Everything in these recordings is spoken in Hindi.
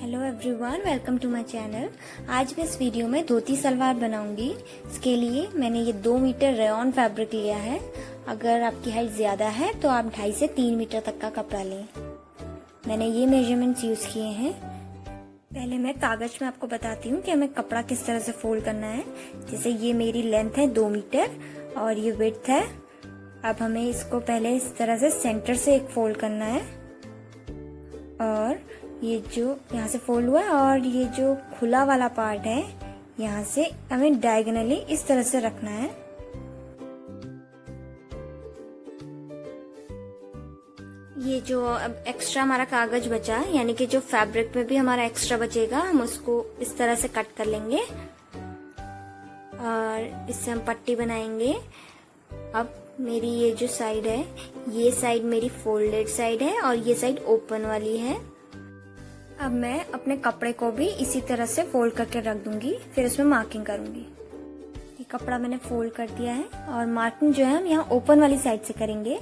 Hello everyone, welcome to my channel. आज मैं इस वीडियो में धोती सलवार बनाऊंगी। इसके लिए मैंने ये 2 मीटर रेयॉन फैब्रिक लिया है। अगर आपकी हाइट ज़्यादा है तो आप 2.5 से 3 मीटर तक का कपड़ा लें। मैंने ये मेजरमेंट्स यूज़ किए हैं। पहले मैं कागज में आपको बताती हूँ कि हमें कपड़ा किस तरह से फोल्ड करना है। जैसे ये मेरी लेंथ है 2 मीटर और ये विड्थ है। अब हमें इसको पहले इस तरह से सेंटर से एक फोल्ड करना है और ये जो यहाँ से फोल्ड हुआ है और ये जो खुला वाला पार्ट है यहाँ से हमें डायगोनली इस तरह से रखना है। ये जो अब एक्स्ट्रा हमारा कागज बचा है, यानी कि जो फैब्रिक में भी हमारा एक्स्ट्रा बचेगा, हम उसको इस तरह से कट कर लेंगे और इससे हम पट्टी बनाएंगे। अब मेरी ये जो साइड है, ये साइड मेरी फोल्डेड साइड है और ये साइड ओपन वाली है। अब मैं अपने कपड़े को भी इसी तरह से फोल्ड करके रख दूंगी, फिर उसमें मार्किंग करूंगी। ये कपड़ा मैंने फोल्ड कर दिया है और मार्किंग जो है हम यहाँ ओपन वाली साइड से करेंगे।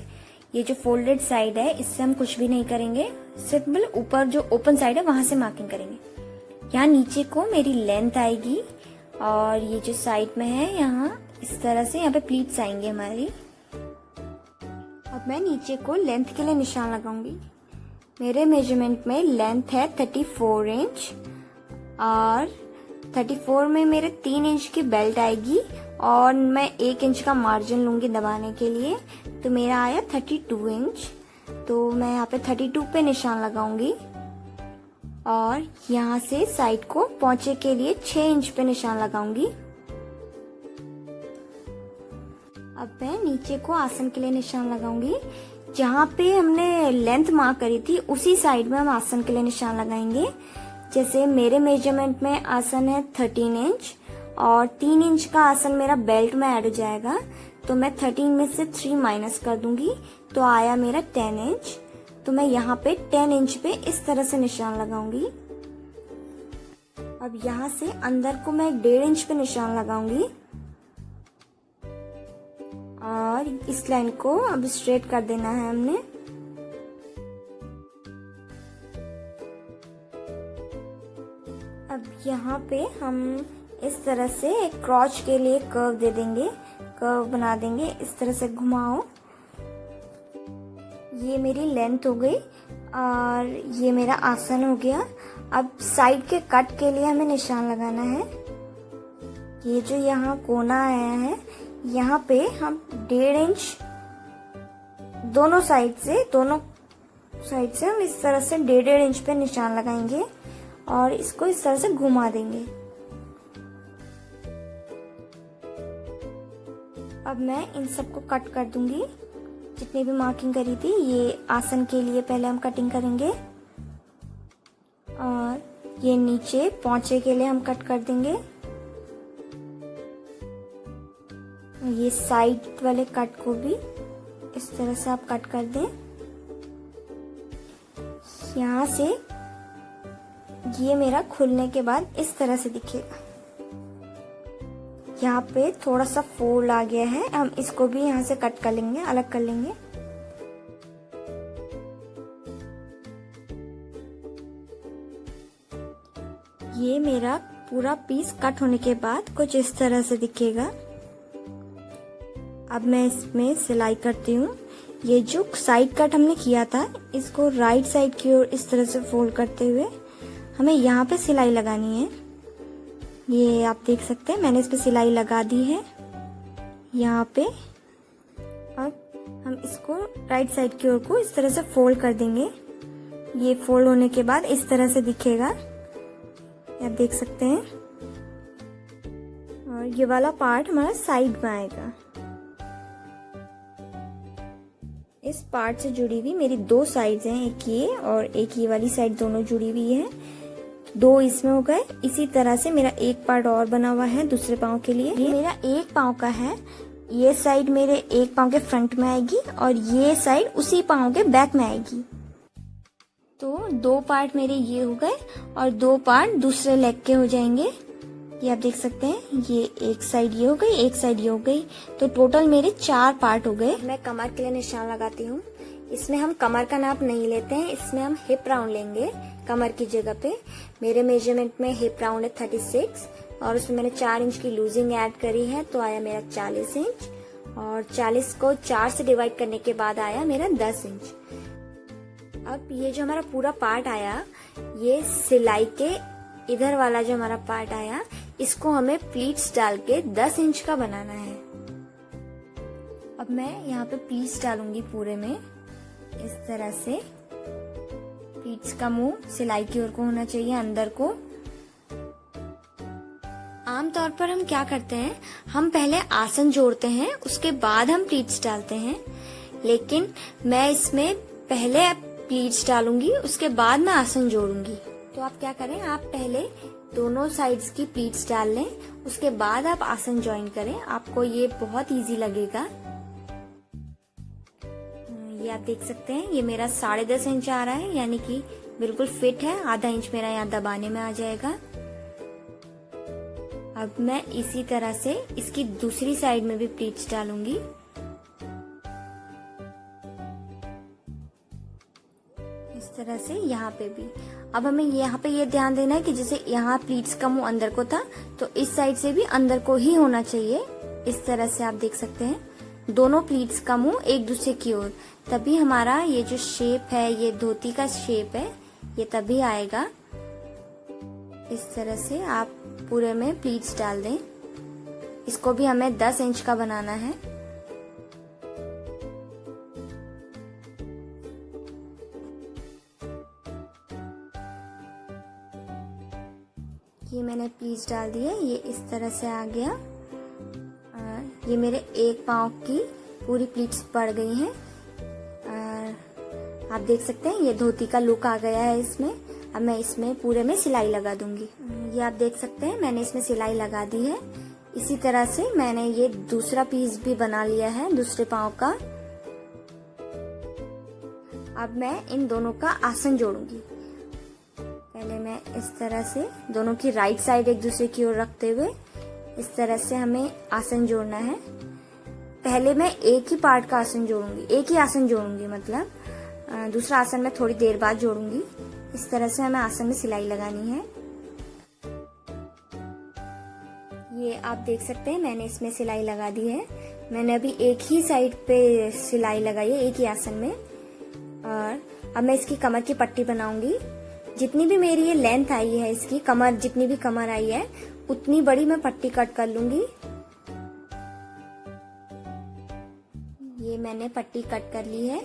ये जो फोल्डेड साइड है इससे हम कुछ भी नहीं करेंगे, सिर्फ ऊपर जो ओपन साइड है वहां से मार्किंग करेंगे। यहाँ नीचे को मेरी लेंथ आएगी और ये जो साइड में है यहाँ इस तरह से यहाँ पे प्लीट्स आएंगे हमारी। अब मैं नीचे को लेंथ के लिए निशान लगाऊंगी। मेरे मेजरमेंट में लेंथ है 34 इंच और 34 में मेरे 3 इंच की बेल्ट आएगी और मैं 1 इंच का मार्जिन लूंगी दबाने के लिए, तो मेरा आया 32 इंच। तो मैं यहाँ पे 32 पे निशान लगाऊंगी और यहाँ से साइड को पोंचे के लिए 6 इंच पे निशान लगाऊंगी। अब मैं नीचे को आसन के लिए निशान लगाऊंगी। जहाँ पे हमने लेंथ मार्क करी थी उसी साइड में हम आसन के लिए निशान लगाएंगे। जैसे मेरे मेजरमेंट में आसन है 13 इंच और 3 इंच का आसन मेरा बेल्ट में ऐड हो जाएगा, तो मैं 13 में से 3 माइनस कर दूंगी, तो आया मेरा 10 इंच। तो मैं यहाँ पे 10 इंच पे इस तरह से निशान लगाऊंगी। अब यहाँ से अंदर को मैं 1.5 इंच पे निशान लगाऊंगी और इस लाइन को अब स्ट्रेट कर देना है हमने। अब यहाँ पे हम इस तरह से एक क्रॉच के लिए कर्व दे देंगे, कर्व बना देंगे, इस तरह से घुमाओ। ये मेरी लेंथ हो गई और ये मेरा आसन हो गया। अब साइड के कट के लिए हमें निशान लगाना है। ये जो यहाँ कोना आया है यहाँ पे हम 1.5 इंच दोनों साइड से हम इस तरह से 1.5 इंच पे निशान लगाएंगे और इसको इस तरह से घुमा देंगे। अब मैं इन सबको कट कर दूंगी। जितनी भी मार्किंग करी थी ये आसन के लिए पहले हम कटिंग करेंगे और ये नीचे पोंचे के लिए हम कट कर देंगे। ये साइड वाले कट को भी इस तरह से आप कट कर दें। यहाँ से ये मेरा खुलने के बाद इस तरह से दिखेगा। यहाँ पे थोड़ा सा फोल्ड आ गया है, हम इसको भी यहाँ से कट कर लेंगे, अलग कर लेंगे। ये मेरा पूरा पीस कट होने के बाद कुछ इस तरह से दिखेगा। अब मैं इसमें सिलाई करती हूँ। ये जो साइड कट हमने किया था इसको राइट साइड की ओर इस तरह से फोल्ड करते हुए हमें यहाँ पे सिलाई लगानी है। ये आप देख सकते हैं मैंने इस पे सिलाई लगा दी है यहाँ पे। अब हम इसको राइट साइड की ओर को इस तरह से फोल्ड कर देंगे। ये फोल्ड होने के बाद इस तरह से दिखेगा, आप देख सकते हैं। और ये वाला पार्ट हमारा साइड में आएगा। इस पार्ट से जुड़ी हुई मेरी 2 साइड्स हैं, एक ये और एक ये वाली साइड, दोनों जुड़ी हुई है। 2 इसमें हो गए। इसी तरह से मेरा एक पार्ट और बना हुआ है दूसरे पाँव के लिए। ये मेरा एक पाँव का है। ये साइड मेरे एक पाँव के फ्रंट में आएगी और ये साइड उसी पाँव के बैक में आएगी। तो 2 पार्ट मेरे ये हो गए और 2 पार्ट दूसरे लेग के हो जाएंगे। ये आप देख सकते हैं, ये एक साइड ये हो गई, एक साइड ये हो गई, तो टोटल मेरे 4 पार्ट हो गए। मैं कमर के लिए निशान लगाती हूँ। इसमें हम कमर का नाप नहीं लेते हैं, इसमें हम हिप राउंड लेंगे। कमर की जगह पे। मेरे मेजरमेंट में हिप राउंड है 36 और उसमें मैंने 4 इंच की लूजिंग ऐड करी है, तो आया मेरा 40 इंच। और 40 को 4 से डिवाइड करने के बाद आया मेरा 10 इंच। अब ये जो हमारा पूरा पार्ट आया, ये सिलाई के इधर वाला जो हमारा पार्ट आया, इसको हमें प्लीट्स डाल के 10 इंच का बनाना है। अब मैं यहाँ पे प्लीट्स डालूंगी पूरे में इस तरह से। प्लीट्स का मुंह सिलाई की ओर को होना चाहिए, अंदर को। आमतौर पर हम क्या करते हैं, हम पहले आसन जोड़ते हैं, उसके बाद हम प्लीट्स डालते हैं। लेकिन मैं इसमें पहले प्लीट्स डालूंगी, उसके बाद मैं आसन जोड़ूंगी। तो आप क्या करें, आप पहले दोनों साइड्स की प्लीट्स डाल लें, उसके बाद आप आसन ज्वाइन करें। आपको ये बहुत इजी लगेगा। ये आप देख सकते हैं, ये मेरा 10.5 इंच आ रहा है, यानी कि बिल्कुल फिट है। आधा इंच मेरा यहाँ दबाने में आ जाएगा। अब मैं इसी तरह से इसकी दूसरी साइड में भी प्लीट्स डालूंगी। इस तरह से यहाँ पे भी। अब हमें यहाँ पे ये ध्यान देना है कि जैसे यहाँ प्लीट्स का मुंह अंदर को था, तो इस साइड से भी अंदर को ही होना चाहिए। इस तरह से आप देख सकते हैं, दोनों प्लीट्स का मुंह एक दूसरे की ओर, तभी हमारा ये जो शेप है, ये धोती का शेप है, ये तभी आएगा। इस तरह से आप पूरे में प्लीट्स डाल दें। इसको भी हमें 10 इंच का बनाना है। ये मैंने प्लीट्स डाल दिए, ये इस तरह से आ गया। ये मेरे एक पाँव की पूरी प्लीट्स पड़ गई हैं। आप देख सकते हैं, ये धोती का लुक आ गया है इसमें। अब मैं इसमें पूरे में सिलाई लगा दूंगी। ये आप देख सकते हैं, मैंने इसमें सिलाई लगा दी है। इसी तरह से मैंने ये दूसरा पीस भी बना लिया है, दूसरे पाँव का। अब मैं इन दोनों का आसन जोड़ूंगी। पहले मैं इस तरह से दोनों की राइट साइड एक दूसरे की ओर रखते हुए इस तरह से हमें आसन जोड़ना है। पहले मैं एक ही पार्ट का आसन जोड़ूंगी, एक ही आसन जोड़ूंगी, मतलब दूसरा आसन मैं थोड़ी देर बाद जोड़ूंगी। इस तरह से हमें आसन में सिलाई लगानी है। ये आप देख सकते हैं, मैंने इसमें सिलाई लगा दी है। मैंने अभी एक ही साइड पे सिलाई लगाई है, एक ही आसन में। और अब मैं इसकी कमर की पट्टी बनाऊंगी। जितनी भी मेरी ये लेंथ आई है, इसकी कमर, जितनी भी कमर आई है, उतनी बड़ी मैं पट्टी कट कर लूंगी। ये मैंने पट्टी कट कर ली है।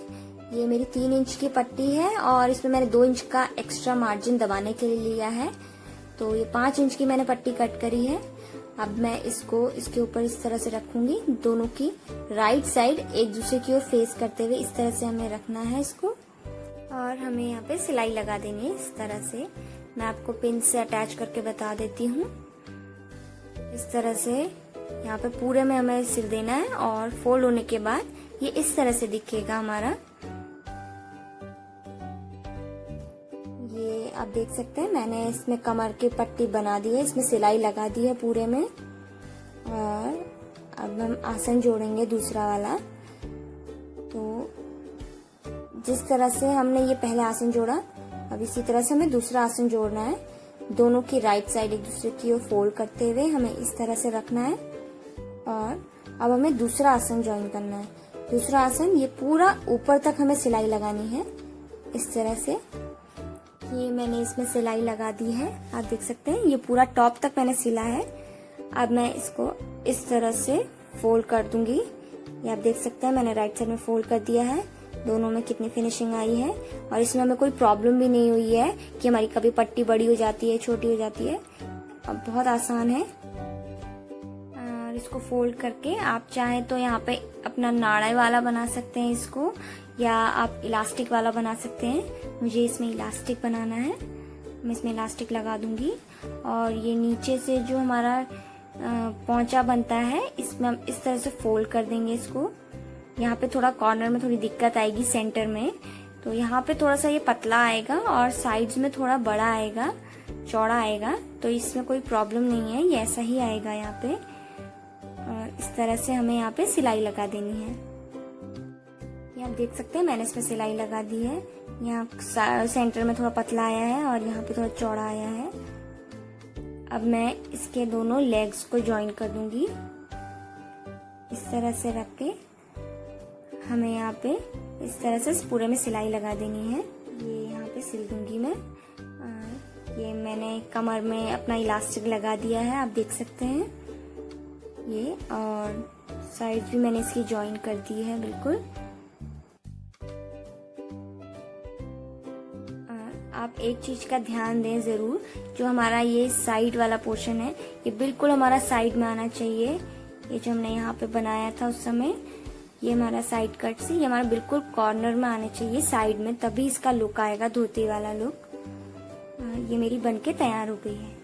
ये मेरी 3 इंच की पट्टी है और इसमें मैंने 2 इंच का एक्स्ट्रा मार्जिन दबाने के लिए लिया है। तो ये 5 इंच की मैंने पट्टी कट करी है। अब मैं इसको इसके ऊपर इस तरह से रखूंगी। दोनों की राइट साइड एक दूसरे की ओर फेस करते हुए इस तरह से हमें रखना है इसको। और हमें यहाँ पे सिलाई लगा देनी है इस तरह से। मैं आपको पिन से अटैच करके बता देती हूँ। इस तरह से यहाँ पे पूरे में हमें सिल देना है और फोल्ड होने के बाद ये इस तरह से दिखेगा हमारा। ये आप देख सकते हैं, मैंने इसमें कमर की पट्टी बना दी है, इसमें सिलाई लगा दी है पूरे में। और अब हम आसन जोड़ेंगे दूसरा वाला। तो जिस तरह से हमने ये पहला आसन जोड़ा, अब इसी तरह से हमें दूसरा आसन जोड़ना है। दोनों की राइट साइड एक दूसरे की ओर फोल्ड करते हुए हमें इस तरह से रखना है। और अब हमें दूसरा आसन ज्वाइन करना है। दूसरा आसन, ये पूरा ऊपर तक हमें सिलाई लगानी है इस तरह से। ये मैंने इसमें सिलाई लगा दी है, आप देख सकते हैं, ये पूरा टॉप तक मैंने सिला है। अब मैं इसको इस तरह से फोल्ड कर दूंगी। ये आप देख सकते हैं, मैंने राइट साइड में फोल्ड कर दिया है। दोनों में कितनी फिनिशिंग आई है। और इसमें हमें कोई प्रॉब्लम भी नहीं हुई है कि हमारी कभी पट्टी बड़ी हो जाती है, छोटी हो जाती है। अब बहुत आसान है। और इसको फोल्ड करके आप चाहें तो यहाँ पे अपना नाड़ा वाला बना सकते हैं इसको, या आप इलास्टिक वाला बना सकते हैं। मुझे इसमें इलास्टिक बनाना है, मैं इसमें इलास्टिक लगा दूंगी। और ये नीचे से जो हमारा पोंचा बनता है, इसमें हम इस तरह से फोल्ड कर देंगे इसको। यहाँ पे थोड़ा कॉर्नर में थोड़ी दिक्कत आएगी सेंटर में, तो यहाँ पे थोड़ा सा ये पतला आएगा और साइड्स में थोड़ा बड़ा आएगा, चौड़ा आएगा। तो इसमें कोई प्रॉब्लम नहीं है, ये ऐसा ही आएगा यहाँ पे। और इस तरह से हमें यहाँ पे सिलाई लगा देनी है। ये आप देख सकते हैं, मैंने इसमें सिलाई लगा दी है। यहाँ सेंटर में थोड़ा पतला आया है और यहाँ पे थोड़ा चौड़ा आया है। अब मैं इसके दोनों लेग्स को जॉइन कर दूंगी। इस तरह से रख के हमें यहाँ पे इस तरह से पूरे में सिलाई लगा देनी है। ये यहाँ पे सिल दूंगी मैं। ये मैंने कमर में अपना इलास्टिक लगा दिया है, आप देख सकते हैं ये, और साइड भी मैंने इसकी जॉइन कर दी है बिल्कुल। आप एक चीज का ध्यान दें जरूर, जो हमारा ये साइड वाला पोर्शन है ये बिल्कुल हमारा साइड में आना चाहिए। ये जो हमने यहाँ पे बनाया था उस समय, ये हमारा साइड कट से ये हमारा बिल्कुल कॉर्नर में आना चाहिए साइड में, तभी इसका लुक आएगा, धोती वाला लुक। ये मेरी बनके तैयार हो गई है।